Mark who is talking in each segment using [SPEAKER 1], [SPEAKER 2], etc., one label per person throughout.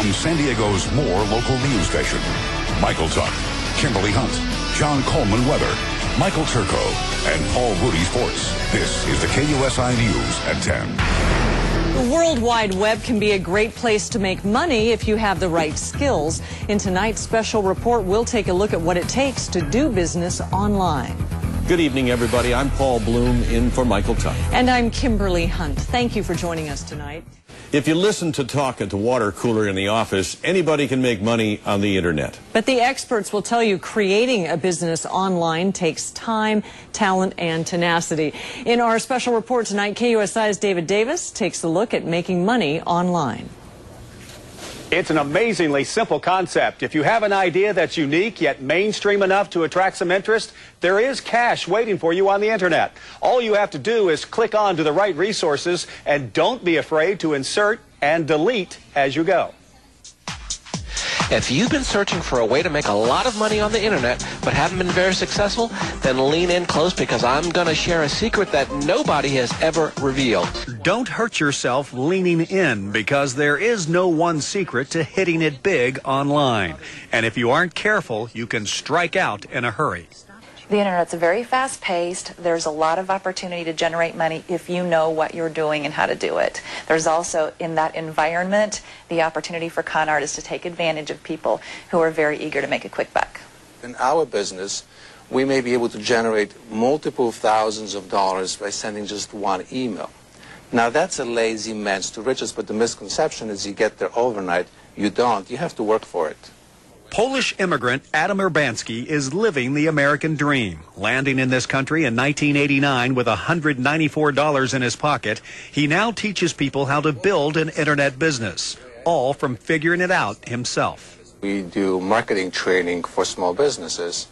[SPEAKER 1] from San Diego's more local news station. Michael Tuck, Kimberly Hunt, John Coleman Weather, Michael Turco, and Paul Rudy Sports. This is the KUSI News at 10.
[SPEAKER 2] The World Wide Web can be a great place to make money if you have the right skills. In tonight's special report, we'll take a look at what it takes to do business online.
[SPEAKER 3] Good evening, everybody. I'm Paul Bloom, in for Michael Tuck.
[SPEAKER 2] And I'm Kimberly Hunt. Thank you for joining us tonight.
[SPEAKER 3] If you listen to talk at the water cooler in the office, anybody can make money on the internet.
[SPEAKER 2] But the experts will tell you creating a business online takes time, talent, and tenacity. In our special report tonight, KUSI's David Davis takes a look at making money online.
[SPEAKER 4] It's an amazingly simple concept. If you have an idea that's unique yet mainstream enough to attract some interest, there is cash waiting for you on the internet. All you have to do is click on to the right resources and don't be afraid to insert and delete as you go.
[SPEAKER 5] If you've been searching for a way to make a lot of money on the internet but haven't been very successful, then lean in close because I'm going to share a secret that nobody has ever revealed.
[SPEAKER 4] Don't hurt yourself leaning in because there is no one secret to hitting it big online. And if you aren't careful, you can strike out in a hurry.
[SPEAKER 6] The internet's very fast-paced. There's a lot of opportunity to generate money if you know what you're doing and how to do it. There's also, in that environment, the opportunity for con artists to take advantage of people who are very eager to make a quick buck.
[SPEAKER 7] In our business, we may be able to generate multiple thousands of dollars by sending just one email. Now, that's a lazy man's to riches, but the misconception is you get there overnight. You don't. You have to work for it.
[SPEAKER 4] Polish immigrant Adam Urbanski is living the American dream. Landing in this country in 1989 with $194 in his pocket, he now teaches people how to build an internet business, all from figuring it out himself.
[SPEAKER 7] We do marketing training for small businesses,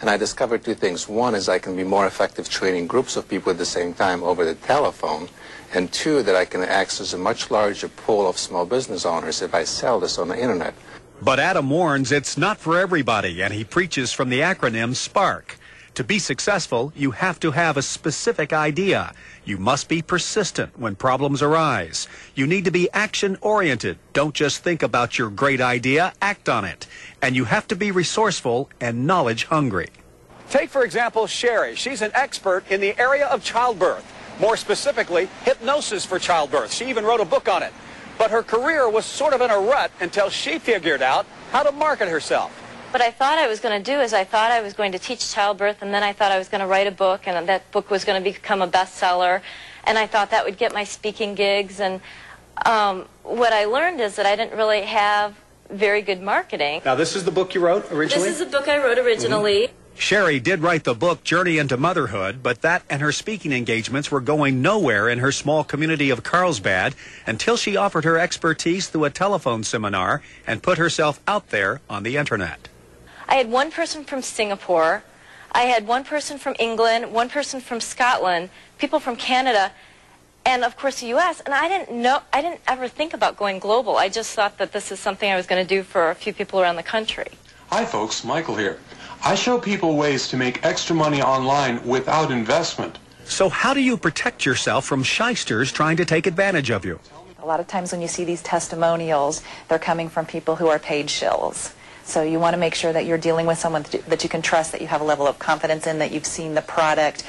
[SPEAKER 7] and I discovered two things. One is I can be more effective training groups of people at the same time over the telephone, and two, that I can access a much larger pool of small business owners if I sell this on the internet.
[SPEAKER 4] But Adam warns it's not for everybody, and he preaches from the acronym SPARK. To be successful, you have to have a specific idea. You must be persistent when problems arise. You need to be action-oriented. Don't just think about your great idea, act on it. And you have to be resourceful and knowledge-hungry.
[SPEAKER 8] Take, for example, Sherry. She's an expert in the area of childbirth. More specifically, hypnosis for childbirth. She even wrote a book on it. But her career was sort of in a rut until she figured out how to market herself.
[SPEAKER 9] What I thought I was going to do is I thought I was going to teach childbirth, and then I thought I was going to write a book, and that book was going to become a bestseller, and I thought that would get my speaking gigs. And what I learned is that I didn't really have very good marketing.
[SPEAKER 4] Now, this is the book you wrote originally?
[SPEAKER 9] This is a book I wrote originally.
[SPEAKER 4] Sherry did write the book Journey into Motherhood, but that and her speaking engagements were going nowhere in her small community of Carlsbad until she offered her expertise through a telephone seminar and put herself out there on the internet.
[SPEAKER 9] I had one person from Singapore, I had one person from England, one person from Scotland, people from Canada, and of course the U.S. And I didn't ever think about going global. I just thought that this is something I was going to do for a few people around the country.
[SPEAKER 10] Hi folks, Michael here. I show people ways to make extra money online without investment.
[SPEAKER 4] So how do you protect yourself from shysters trying to take advantage of you?
[SPEAKER 6] A lot of times when you see these testimonials, they're coming from people who are paid shills. So you want to make sure that you're dealing with someone that you can trust, that you have a level of confidence in, that you've seen the product,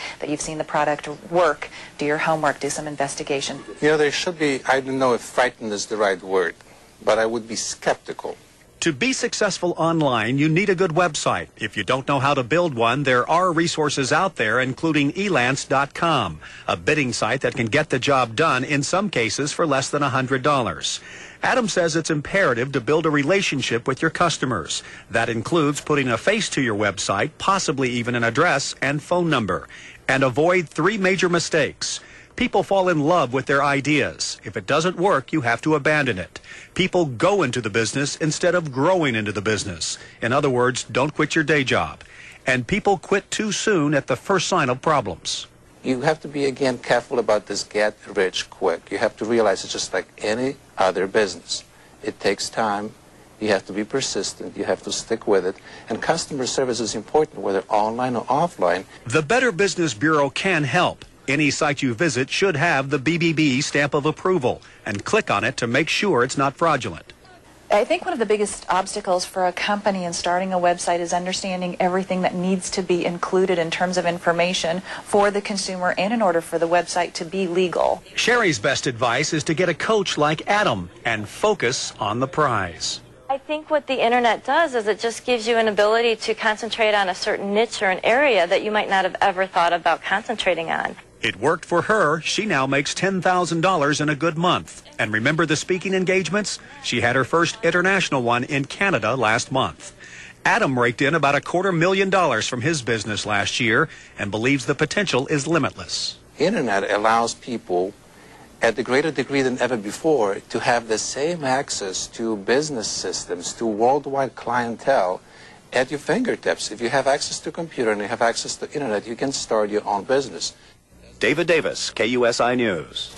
[SPEAKER 6] work. Do your homework, do some investigation.
[SPEAKER 7] You know, there should be, I don't know if frightened is the right word, but I would be skeptical.
[SPEAKER 4] To be successful online, you need a good website. If you don't know how to build one, there are resources out there, including elance.com, a bidding site that can get the job done, in some cases, for less than $100. Adam says it's imperative to build a relationship with your customers. That includes putting a face to your website, possibly even an address and phone number. And avoid three major mistakes. People fall in love with their ideas. If it doesn't work, you have to abandon it. People go into the business instead of growing into the business. In other words, don't quit your day job. And people quit too soon at the first sign of problems.
[SPEAKER 7] You have to be, again, careful about this get rich quick. You have to realize it's just like any other business. It takes time. You have to be persistent. You have to stick with it. And customer service is important, whether online or offline.
[SPEAKER 4] The Better Business Bureau can help. Any site you visit should have the BBB stamp of approval, and click on it to make sure it's not fraudulent.
[SPEAKER 6] I think one of the biggest obstacles for a company in starting a website is understanding everything that needs to be included in terms of information for the consumer and in order for the website to be legal.
[SPEAKER 4] Sherry's best advice is to get a coach like Adam and focus on the prize.
[SPEAKER 9] I think what the internet does is it just gives you an ability to concentrate on a certain niche or an area that you might not have ever thought about concentrating on.
[SPEAKER 4] It worked for her. She now makes $10,000 in a good month. And remember the speaking engagements? She had her first international one in Canada last month. Adam raked in about $250,000 from his business last year and believes the potential is limitless.
[SPEAKER 7] Internet allows people at a greater degree than ever before to have the same access to business systems, to worldwide clientele at your fingertips. If you have access to a computer and you have access to internet, you can start your own business.
[SPEAKER 4] David Davis, KUSI News.